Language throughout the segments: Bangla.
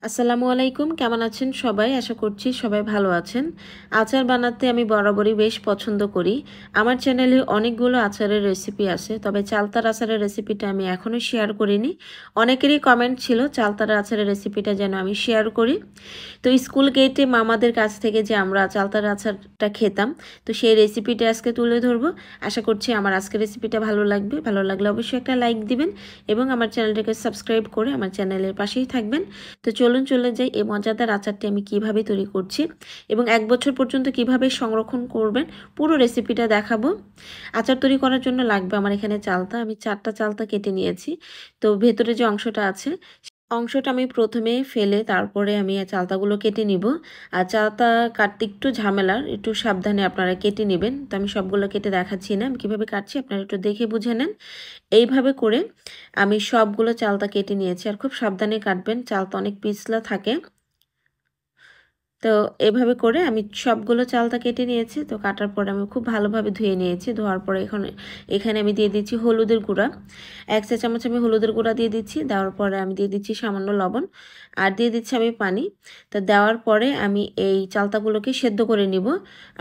আসসালামু আলাইকুম, কেমন আছেন সবাই? আশা করছি সবাই ভালো আছেন। আচার বানাতে আমি বরাবরই বেশ পছন্দ করি। আমার চ্যানেলে অনেকগুলো আচারের রেসিপি আছে, তবে চালতার আচারের রেসিপিটা আমি এখনও শেয়ার করিনি। অনেকেরই কমেন্ট ছিল চালতার আচারের রেসিপিটা যেন আমি শেয়ার করি। তো স্কুল গেটে মামাদের কাছ থেকে যে আমরা চালতার আচারটা খেতাম, তো সেই রেসিপিটা আজকে তুলে ধরবো। আশা করছি আমার আজকের রেসিপিটা ভালো লাগবে। ভালো লাগলে অবশ্যই একটা লাইক দিবেন এবং আমার চ্যানেলটাকে সাবস্ক্রাইব করে আমার চ্যানেলের পাশেই থাকবেন। তো চলুন চলে যাই এই মজাদার আচারটি আমি কিভাবে তৈরি করছি এবং 1 বছর পর্যন্ত কিভাবে সংরক্ষণ করবেন পুরো রেসিপিটা দেখাবো। আচার তৈরি করার জন্য লাগবে আমার এখানে চালতা। আমি 4টা চালতা কেটে নিয়েছি। তো ভেতরে যে অংশটা আছে অংশটা আমি প্রথমে ফেলে তারপরে আমি চালতাগুলো কেটে নিব। আর চালতা কাটতে একটু ঝামেলার, একটু সাবধানে আপনারা কেটে নেবেন। তো আমি সবগুলো কেটে দেখাচ্ছি না, আমি কীভাবে কাটছি আপনারা একটু দেখে বুঝে নেন। এইভাবে করে আমি সবগুলো চালতা কেটে নিয়েছি। আর খুব সাবধানে কাটবেন, চালতা অনেক পিছলা থাকে। তো এভাবে করে আমি সবগুলো চালতা কেটে নিয়েছি। তো কাটার পরে আমি খুব ভালোভাবে ধুয়ে নিয়েছি। ধোয়ার পরে এখানে আমি দিয়ে দিচ্ছি হলুদের গুঁড়া। 1 চা চামচ আমি হলুদের গুঁড়া দিয়ে দিচ্ছি। দেওয়ার পরে আমি দিয়ে দিচ্ছি সামান্য লবণ আর দিয়ে দিচ্ছি আমি পানি। তো দেওয়ার পরে আমি এই চালতাগুলোকে সেদ্ধ করে নিব।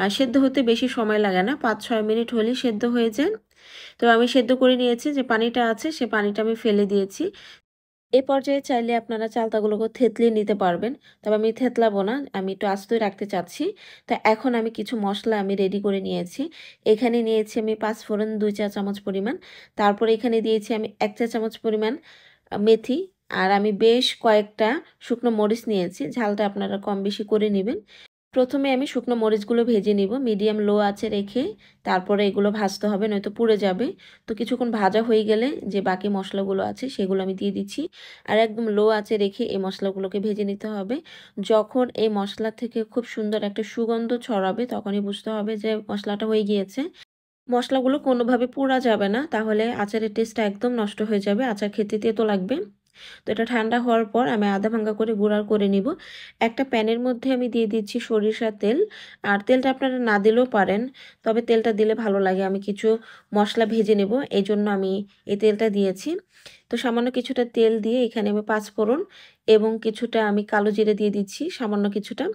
আর সেদ্ধ হতে বেশি সময় লাগে না, 5-6 মিনিট হলেই সেদ্ধ হয়ে যায়। তো আমি সেদ্ধ করে নিয়েছি, যে পানিটা আছে সে পানিটা আমি ফেলে দিয়েছি। এ পর্যায়ে চাইলে আপনারা চালতাগুলোকে থেতলিয়ে নিতে পারবেন, তবে আমি থেতলাবো না, আমি একটু আস্তই রাখতে চাচ্ছি। তো এখন আমি কিছু মশলা আমি রেডি করে নিয়েছি। এখানে নিয়েছি আমি 5 ফোড়ন 2 চা চামচ পরিমাণ। তারপরে এখানে দিয়েছি আমি 1 চা চামচ পরিমাণ মেথি। আর আমি বেশ কয়েকটা শুকনো মরিচ নিয়েছি, ঝালটা আপনারা কম বেশি করে নেবেন। প্রথমে আমি শুকনো মরিচগুলো ভেজে নিব মিডিয়াম লো আঁচে রেখে। তারপরে এগুলো ভাজতে হবে, নয়তো পুড়ে যাবে। তো কিছুক্ষণ ভাজা হয়ে গেলে যে বাকি মশলাগুলো আছে সেগুলো আমি দিয়ে দিচ্ছি। আর একদম লো আঁচে রেখে এই মশলাগুলোকে ভেজে নিতে হবে। যখন এই মশলা থেকে খুব সুন্দর একটা সুগন্ধ ছড়াবে তখনই বুঝতে হবে যে মশলাটা হয়ে গিয়েছে। মশলাগুলো কোনোভাবে পোড়া যাবে না, তাহলে আচারের টেস্টটা একদম নষ্ট হয়ে যাবে, আচার খেতে তেতো লাগবে। তো এটা ঠান্ডা হওয়ার পর আমি আধা ভাঙ্গা করে গুঁড়া করে নিব। একটা প্যানের মধ্যে আমি দিয়ে দিচ্ছি সরিষার তেল। আর তেলটা আপনারা না দিলেও পারেন, তবে তেলটা দিলে ভালো লাগে। আমি কিছু মশলা ভেজে নেব, এই জন্য আমি এই তেলটা দিয়েছি। তো সামান্য কিছুটা তেল দিয়ে এখানে আমি 5 ফোড়ন এবং কিছুটা আমি কালো জিরে দিয়ে দিচ্ছি, সামান্য কিছুটা।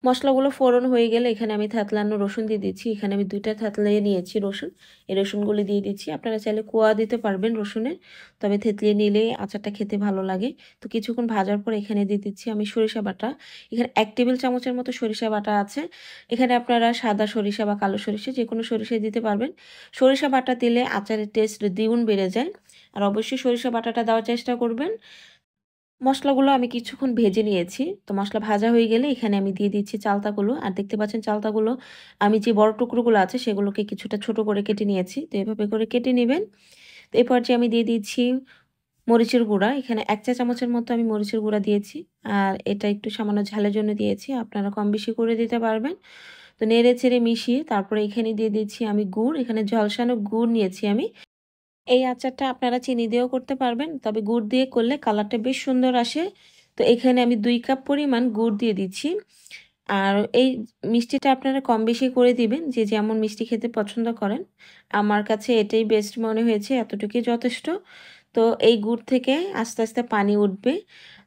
মশলাগুলো ফোড়ন হয়ে গেলে এখানে আমি থেতলানো রসুন দিয়ে দিচ্ছি। এখানে আমি 2টা থেতলিয়ে নিয়েছি রসুন। এই রসুনগুলি দিয়ে দিচ্ছি। আপনারা চাইলে কোয়া দিতে পারবেন রসুনের, তবে থেতলিয়ে নিলে আচারটা খেতে ভালো লাগে। তো কিছুক্ষণ ভাজার পর এখানে দিয়ে দিচ্ছি আমি সরিষা বাটা। এখানে 1 টেবিল চামচের মতো সরিষা বাটা আছে। এখানে আপনারা সাদা সরিষা বা কালো সরিষা যে কোনো সরিষাই দিতে পারবেন। সরিষা বাটা দিলে আচারের টেস্ট দ্বিগুণ বেড়ে যায়। আর অবশ্যই সরিষা বাটাটা দেওয়ার চেষ্টা করবেন। মশলাগুলো আমি কিছুক্ষণ ভেজে নিয়েছি। তো মসলা ভাজা হয়ে গেলে এখানে আমি দিয়ে দিচ্ছি চালতাগুলো। আর দেখতে পাচ্ছেন চালতাগুলো আমি যে বড় টুকরোগুলো আছে সেগুলোকে কিছুটা ছোট করে কেটে নিয়েছি। তো এভাবে করে কেটে নেবেন। তো এই পর্যায়ে আমি দিয়ে দিচ্ছি মরিচের গুঁড়া। এখানে 1 চা চামচের মতো আমি মরিচের গুঁড়া দিয়েছি। আর এটা একটু সামান্য ঝালের জন্য দিয়েছি। আপনারা কম বেশি করে দিতে পারবেন। তো নেড়ে চেড়ে মিশিয়ে তারপরে এখানে দিয়ে দিচ্ছি আমি গুড়। এখানে ঝলসানো গুড় নিয়েছি আমি। এই আচারটা আপনারা চিনি দিয়েও করতে পারবেন, তবে গুড় দিয়ে করলে কালারটা বেশ সুন্দর আসে। তো এখানে আমি 2 কাপ পরিমাণ গুড় দিয়ে দিচ্ছি। আর এই মিষ্টিটা আপনারা কম বেশি করে দিবেন, যে যেমন মিষ্টি খেতে পছন্দ করেন। আমার কাছে এটাই বেস্ট মনে হয়েছে, এতটুকুই যথেষ্ট। তো এই গুড় থেকে আস্তে আস্তে পানি উঠবে।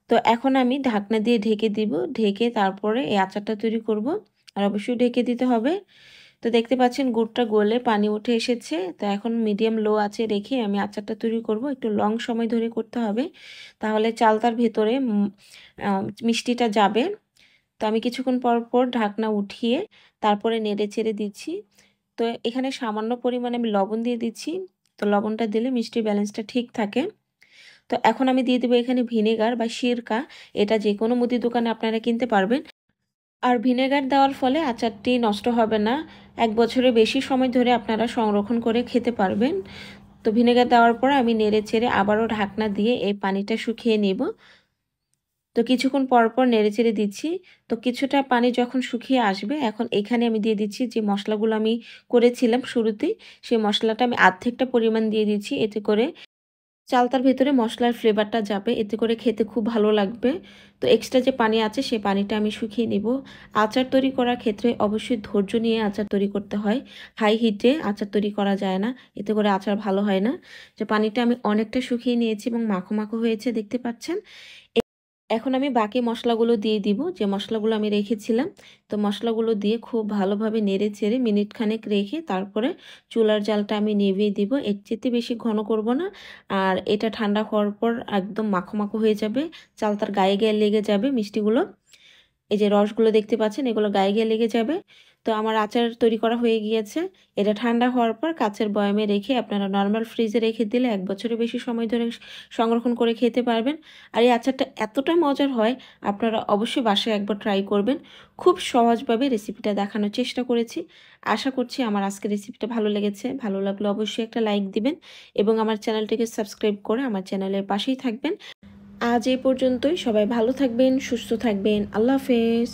তো এখন আমি ঢাকনা দিয়ে ঢেকে দিব, ঢেকে তারপরে এই আচারটা তৈরি করব। আর অবশ্যই ঢেকে দিতে হবে। তো দেখতে পাচ্ছেন গুড়টা গলে পানি উঠে এসেছে। তো এখন মিডিয়াম লো আঁচে রেখে আমি আচারটা তৈরি করব। একটু লং সময় ধরে করতে হবে, তাহলে চালতার ভেতরে মিষ্টিটা যাবে। তো আমি কিছুক্ষণ পর পর ঢাকনা উঠিয়ে তারপরে নেড়ে চেড়ে দিচ্ছি। তো এখানে সামান্য পরিমাণে আমি লবণ দিয়ে দিচ্ছি। তো লবণটা দিলে মিষ্টির ব্যালেন্সটা ঠিক থাকে। তো এখন আমি দিয়ে দেবো এখানে ভিনেগার বা সিরকা। এটা যে কোনো মুদি দোকানে আপনারা কিনতে পারবেন। আর ভিনেগার দেওয়ার ফলে আচারটি নষ্ট হবে না। 1 বছরের বেশি সময় ধরে আপনারা সংরক্ষণ করে খেতে পারবেন। তো ভিনেগার দেওয়ার পর আমি নেড়ে চেড়ে আবারও ঢাকনা দিয়ে এই পানিটা শুকিয়ে নেব। তো কিছুক্ষণ পর পর নেড়ে চেড়ে দিচ্ছি। তো কিছুটা পানি যখন শুকিয়ে আসবে, এখন এখানে আমি দিয়ে দিচ্ছি যে মশলাগুলো আমি করেছিলাম শুরুতেই, সেই মশলাটা আমি অর্ধেকটা পরিমাণ দিয়ে দিচ্ছি। এতে করে চালতার ভেতরে মশলার ফ্লেভারটা যাবে, এতে করে খেতে খুব ভালো লাগবে। তো এক্সট্রা যে পানি আছে সে পানিটা আমি শুকিয়ে নেব। আচার তৈরি করার ক্ষেত্রে অবশ্যই ধৈর্য নিয়ে আচার তৈরি করতে হয়। হাই হিটে আচার তৈরি করা যায় না, এতে করে আচার ভালো হয় না। যে পানিটা আমি অনেকটা শুকিয়ে নিয়েছি এবং মাখো মাখো হয়েছে দেখতে পাচ্ছেন। এখন আমি বাকি মশলাগুলো দিয়ে দিব, যে মশলাগুলো আমি রেখেছিলাম। তো মশলাগুলো দিয়ে খুব ভালোভাবে নেড়ে চেড়ে মিনিট খানেক রেখে তারপরে চুলার জালটা আমি নিভিয়ে দিব। এর চেয়ে বেশি ঘন করব না। আর এটা ঠান্ডা হওয়ার পর একদম মাখো মাখো হয়ে যাবে, চালতার গায়ে গায়ে লেগে যাবে মিষ্টিগুলো। এই যে রসগুলো দেখতে পাচ্ছেন, এগুলো গায়ে গায়ে লেগে যাবে। তো আমার আচার তৈরি করা হয়ে গিয়েছে। এটা ঠান্ডা হওয়ার পর কাচের বয়ামে রেখে আপনারা নর্মাল ফ্রিজে রেখে দিলে 1 বছরের বেশি সময় ধরে সংরক্ষণ করে খেতে পারবেন। আর এই আচারটা এতটা মজার হয়, আপনারা অবশ্যই বাসায় একবার ট্রাই করবেন। খুব সহজভাবে রেসিপিটা দেখানোর চেষ্টা করেছি। আশা করছি আমার আজকের রেসিপিটা ভালো লেগেছে। ভালো লাগলে অবশ্যই একটা লাইক দিবেন এবং আমার চ্যানেলটিকে সাবস্ক্রাইব করে আমার চ্যানেলের পাশেই থাকবেন। আজ এই পর্যন্তই। সবাই ভালো থাকবেন, সুস্থ থাকবেন। আল্লাহ হাফেজ।